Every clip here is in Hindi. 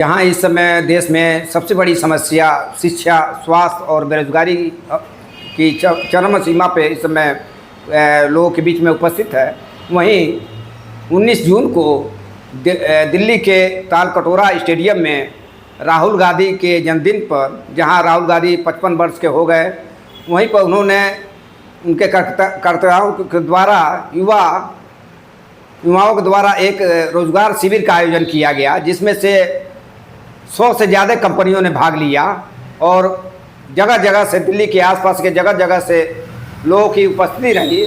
यहाँ इस समय देश में सबसे बड़ी समस्या शिक्षा, स्वास्थ्य और बेरोजगारी की चरम सीमा पे इस समय लोगों के बीच में उपस्थित है। वहीं 19 जून को दिल्ली के तालकटोरा स्टेडियम में राहुल गांधी के जन्मदिन पर, जहां राहुल गांधी 55 वर्ष के हो गए, वहीं पर उन्होंने उनके कर्ताओं के द्वारा युवाओं के द्वारा एक रोज़गार शिविर का आयोजन किया गया, जिसमें से 100 से ज़्यादा कंपनियों ने भाग लिया और जगह जगह से, दिल्ली के आसपास के जगह जगह से लोगों की उपस्थिति रही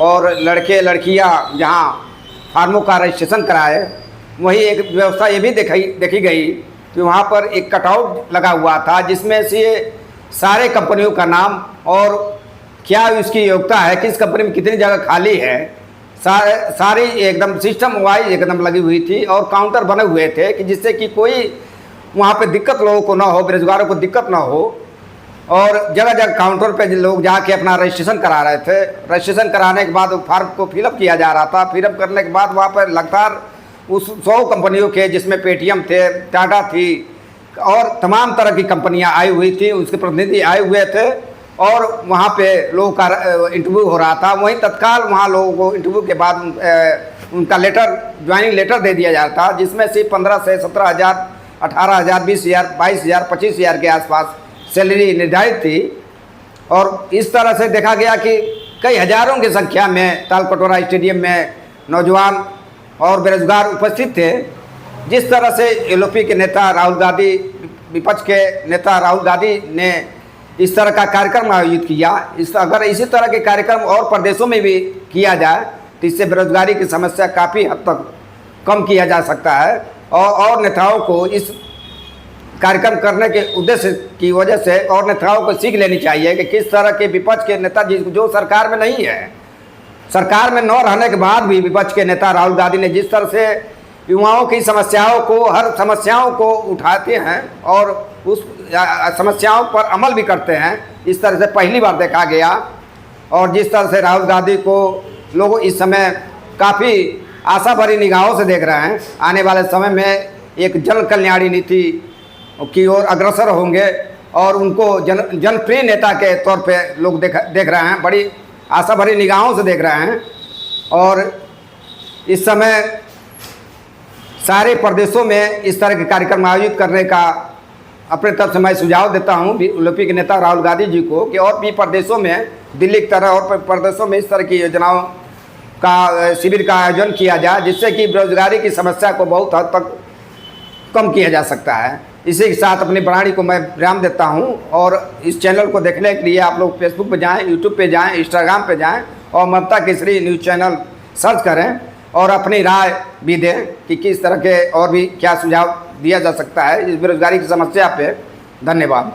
और लड़के लड़कियां जहां फार्मों का रजिस्ट्रेशन कराए। वहीं एक व्यवस्था ये भी देखी गई कि वहां पर एक कटआउट लगा हुआ था, जिसमें से सारे कंपनियों का नाम और क्या उसकी योग्यता है, किस कंपनी में कितनी जगह खाली है, सारी एकदम सिस्टम वाइज एकदम लगी हुई थी और काउंटर बने हुए थे कि जिससे कि कोई वहाँ पे दिक्कत लोगों को ना हो, बेरोजगारों को दिक्कत ना हो। और जगह जगह काउंटर पे लोग जाके अपना रजिस्ट्रेशन करा रहे थे। रजिस्ट्रेशन कराने के बाद फॉर्म को फिलअप किया जा रहा था। फिलअप करने के बाद वहाँ पर लगातार उस 100 कंपनियों के, जिसमें पेटीएम थे, टाटा थी और तमाम तरह की कंपनियाँ आई हुई थी, उसके प्रतिनिधि आए हुए थे और वहाँ पे लोगों का इंटरव्यू हो रहा था। वहीं तत्काल वहाँ लोगों को इंटरव्यू के बाद उनका लेटर, ज्वाइनिंग लेटर दे दिया जा रहा था, जिसमें से 15 से 17,000, 18,000, 20,000, 22,000, 25,000 के आसपास सैलरी निर्धारित थी। और इस तरह से देखा गया कि कई हज़ारों की संख्या में तालकटोरा स्टेडियम में नौजवान और बेरोजगार उपस्थित थे। जिस तरह से एलओपी के नेता राहुल गांधी, विपक्ष के नेता राहुल गांधी ने इस तरह का कार्यक्रम आयोजित किया, अगर इसी तरह के कार्यक्रम और प्रदेशों में भी किया जाए तो इससे बेरोजगारी की समस्या काफ़ी हद तक कम किया जा सकता है। और नेताओं को इस कार्यक्रम करने के उद्देश्य की वजह से और नेताओं को सीख लेनी चाहिए कि किस तरह के विपक्ष के नेता जो सरकार में नहीं है, सरकार में न रहने के बाद भी विपक्ष के नेता राहुल गांधी ने जिस तरह से युवाओं की समस्याओं को, हर समस्याओं को उठाते हैं और उस समस्याओं पर अमल भी करते हैं, इस तरह से पहली बार देखा गया। और जिस तरह से राहुल गांधी को लोग इस समय काफ़ी आशा भरी निगाहों से देख रहे हैं, आने वाले समय में एक जन कल्याणी नीति की ओर अग्रसर होंगे और उनको जनप्रिय नेता के तौर पे लोग देख रहे हैं, बड़ी आशा भरी निगाहों से देख रहे हैं। और इस समय सारे प्रदेशों में इस तरह के कार्यक्रम आयोजित करने का अपने तरफ से मैं सुझाव देता हूँ एलओपी के नेता राहुल गांधी जी को कि और भी प्रदेशों में, दिल्ली की तरह और प्रदेशों में इस तरह की योजनाओं का शिविर का आयोजन किया जाए, जिससे कि बेरोजगारी की समस्या को बहुत हद तक कम किया जा सकता है। इसी के साथ अपनी वाणी को मैं विराम देता हूं और इस चैनल को देखने के लिए आप लोग फेसबुक पे जाएं, यूट्यूब पे जाएं, इंस्टाग्राम पे जाएं और ममता केसरी न्यूज़ चैनल सर्च करें और अपनी राय भी दें कि किस तरह के और भी क्या सुझाव दिया जा सकता है इस बेरोजगारी की समस्या पे। धन्यवाद।